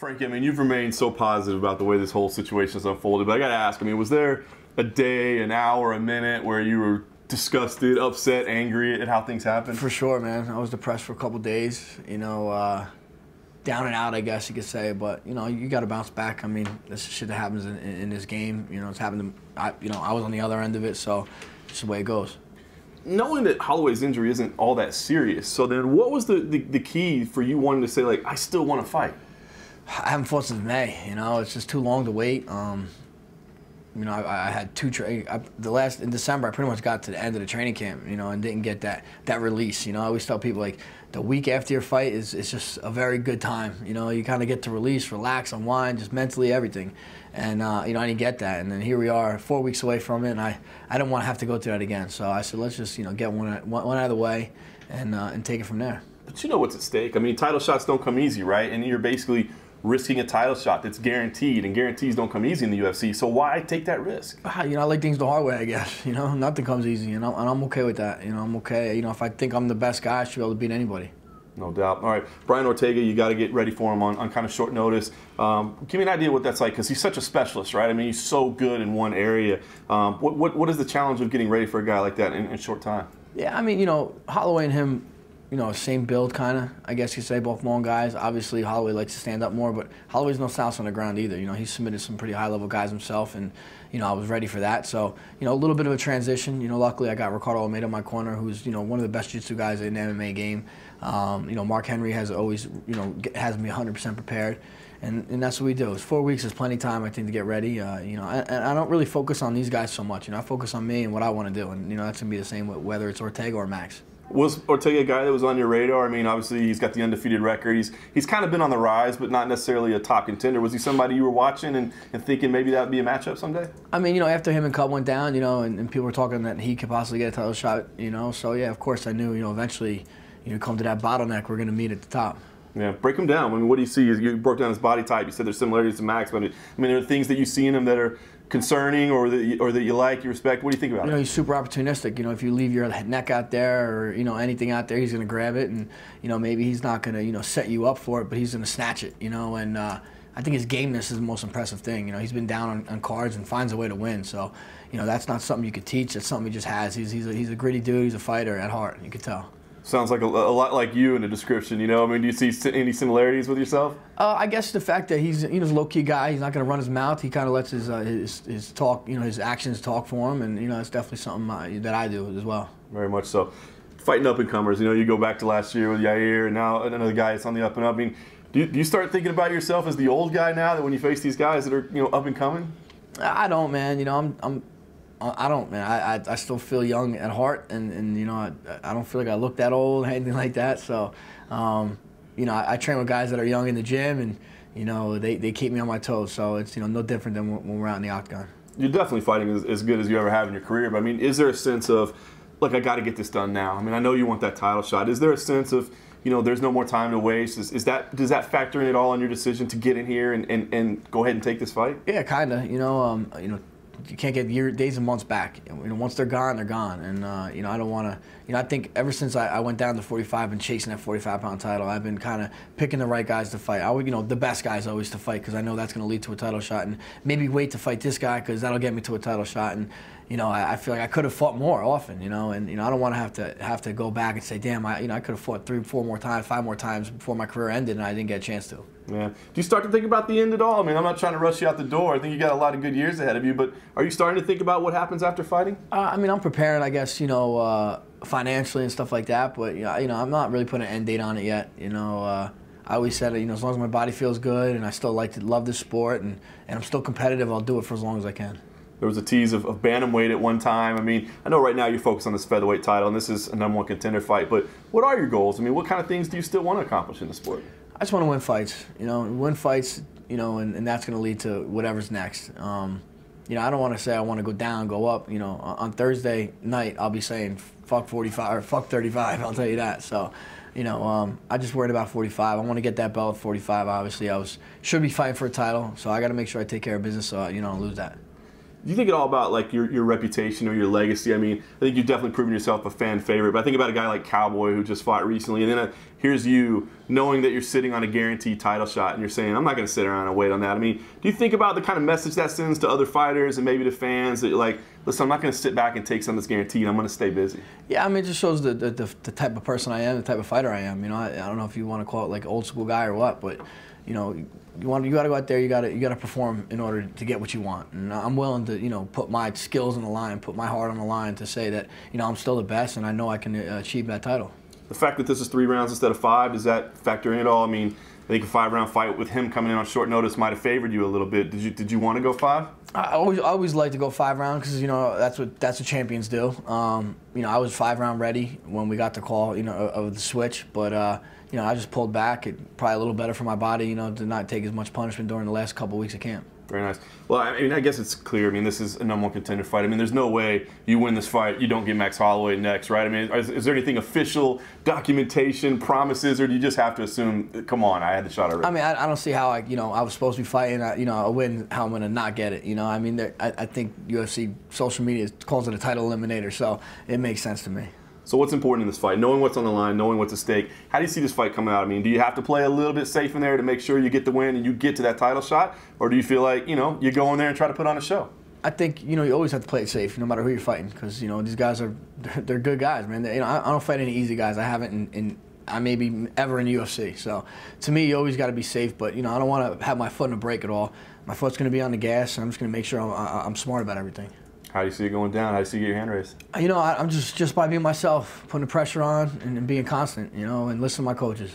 Frankie, I mean, you've remained so positive about the way this whole situation has unfolded, but I got to ask, I mean, was there a day, an hour, a minute where you were disgusted, upset, angry at how things happened? For sure, man. I was depressed for a couple days, down and out, I guess you could say, but, you got to bounce back. I mean, this is shit that happens in this game. It's happened to, I was on the other end of it, so it's the way it goes. Knowing that Holloway's injury isn't all that serious, so then what was the key for you wanting to say, like, I still want to fight? I haven't fought since May. It's just too long to wait. I had in December, I pretty much got to the end of the training camp, and didn't get that release. I always tell people, like, the week after your fight is just a very good time. You kind of get to release, relax, unwind, just mentally, everything. And, I didn't get that. And then here we are 4 weeks away from it, and I didn't want to have to go through that again. So I said, let's just, get one out of the way and take it from there. But you know what's at stake. I mean, title shots don't come easy, right? And you're basically risking a title shot that's guaranteed, and guarantees don't come easy in the UFC, so why take that risk? I like things the hard way, I guess. Nothing comes easy, and I'm okay with that. I'm okay. If I think I'm the best guy, I should be able to beat anybody. No doubt. All right, Brian Ortega, you got to get ready for him on kind of short notice. Give me an idea what that's like, because he's such a specialist, right? I mean, he's so good in one area. What is the challenge of getting ready for a guy like that in short time? Yeah, I mean, Holloway and him, same build kind of, I guess you say, both long guys. Obviously, Holloway likes to stand up more, but Holloway's no slouch on the ground either. He's submitted some pretty high-level guys himself, and, I was ready for that. So, a little bit of a transition. Luckily, I got Ricardo Almeida in my corner, who's, one of the best jiu-jitsu guys in the MMA game. Mark Henry has always, has me 100% prepared. And that's what we do. It's 4 weeks is plenty of time, I think, to get ready. And I don't really focus on these guys so much. I focus on me and what I want to do. And, that's going to be the same whether it's Ortega or Max. Was Ortega a guy that was on your radar? I mean, obviously he's got the undefeated record. He's kind of been on the rise, but not necessarily a top contender. Was he somebody you were watching and thinking maybe that would be a matchup someday? I mean, after him and Cub went down, and people were talking that he could possibly get a title shot, So, yeah, of course I knew, eventually, come to that bottleneck, we're going to meet at the top. Yeah, break him down. I mean, what do you see? You broke down his body type. You said there's similarities to Max, but I mean, are there things that you see in him that are concerning or that you like, you respect? What do you think about it? He's super opportunistic. If you leave your neck out there or, anything out there, he's going to grab it. And, maybe he's not going to, set you up for it, but he's going to snatch it, And I think his gameness is the most impressive thing. He's been down on cards and finds a way to win. So, that's not something you could teach. That's something he just has. He's a gritty dude. He's a fighter at heart. You could tell. Sounds like a lot like you in the description, I mean, do you see any similarities with yourself? I guess the fact that he's a low-key guy. He's not going to run his mouth. He kind of lets his talk, his actions talk for him, and it's definitely something that I do as well. Very much so. Fighting up-and-comers, you go back to last year with Yair, and now another guy that's on the up-and-up. I mean, do you start thinking about yourself as the old guy now, that when you face these guys that are up-and-coming? I don't, man. I don't, man. I still feel young at heart, and I don't feel like I look that old or anything like that. So, I train with guys that are young in the gym, and they keep me on my toes. So it's no different than when we're out in the octagon. You're definitely fighting as good as you ever have in your career. But I mean, is there a sense of, like, I got to get this done now? I mean, I know you want that title shot. Is there a sense of, there's no more time to waste? Does that factor in at all on your decision to get in here and go ahead and take this fight? Yeah, kind of. You can't get days and months back. Once they're gone, they're gone. And I don't want to. I think ever since I went down to 45 and chasing that 45-pound title, I've been kind of picking the right guys to fight. I would, the best guys always to fight, because I know that's going to lead to a title shot. And maybe wait to fight this guy, because that'll get me to a title shot. And I feel like I could have fought more often. And I don't want to have to go back and say, damn, I could have fought 3, 4 more times, 5 more times before my career ended, and I didn't get a chance to. Yeah. Do you start to think about the end at all? I mean, I'm not trying to rush you out the door. I think you got a lot of good years ahead of you, but are you starting to think about what happens after fighting? I mean, I'm preparing, I guess, financially and stuff like that, but I'm not really putting an end date on it yet. I always said, as long as my body feels good and I still love this sport and I'm still competitive, I'll do it for as long as I can. There was a tease of bantamweight at one time. I mean, I know right now you're focused on this featherweight title, and this is a #1 contender fight, but what are your goals? I mean, what kind of things do you still want to accomplish in the sport? I just want to win fights, win fights, and that's going to lead to whatever's next. I don't want to say I want to go down, go up. On Thursday night, I'll be saying fuck 45 or fuck 35. I'll tell you that. So, I just worried about 45. I want to get that belt at 45. Obviously, should be fighting for a title, so I got to make sure I take care of business so I don't lose that. Do you think at all about like your reputation or your legacy? I mean, I think you've definitely proven yourself a fan favorite, but I think about a guy like Cowboy who just fought recently, and then here's you knowing that you're sitting on a guaranteed title shot, and you're saying, I'm not going to sit around and wait on that. I mean, do you think about the kind of message that sends to other fighters and maybe to fans that you're like, listen, I'm not going to sit back and take something that's guaranteed. I'm going to stay busy. Yeah, I mean, it just shows the type of person I am, the type of fighter I am. You know, I don't know if you want to call it like old school guy or what, but you know, you got to go out there. You got to perform in order to get what you want. And I'm willing to put my skills on the line, put my heart on the line to say that I'm still the best, and I know I can achieve that title. The fact that this is 3 rounds instead of 5, does that factor in at all? I mean, I think a 5-round fight with him coming in on short notice might have favored you a little bit. Did you want to go 5? I always like to go 5 rounds because that's what champions do. I was 5-round ready when we got the call of the switch, but I just pulled back. It probably a little better for my body, to not take as much punishment during the last couple weeks of camp. Very nice. Well, I mean, I guess it's clear. I mean, this is a #1 contender fight. I mean, there's no way you win this fight, you don't get Max Holloway next, right? I mean, is there anything official, documentation, promises, or do you just have to assume, come on, I had the shot already? I mean, I don't see how I was supposed to be fighting. I win, how I'm going to not get it. I mean, I think UFC social media calls it a title eliminator, so it makes sense to me. So what's important in this fight? Knowing what's on the line, knowing what's at stake. How do you see this fight coming out? I mean, do you have to play a little bit safe in there to make sure you get the win and you get to that title shot? Or do you feel like, you go in there and try to put on a show? I think, you always have to play it safe no matter who you're fighting because, these guys they're good guys, man. I don't fight any easy guys. I haven't in I maybe ever in UFC. So to me, you always got to be safe, but, I don't want to have my foot in a break at all. My foot's going to be on the gas, and I'm just going to make sure I'm smart about everything. How do you see it going down? How do you see you get your hand raised? I'm just by being myself, putting the pressure on and being constant, and listening to my coaches.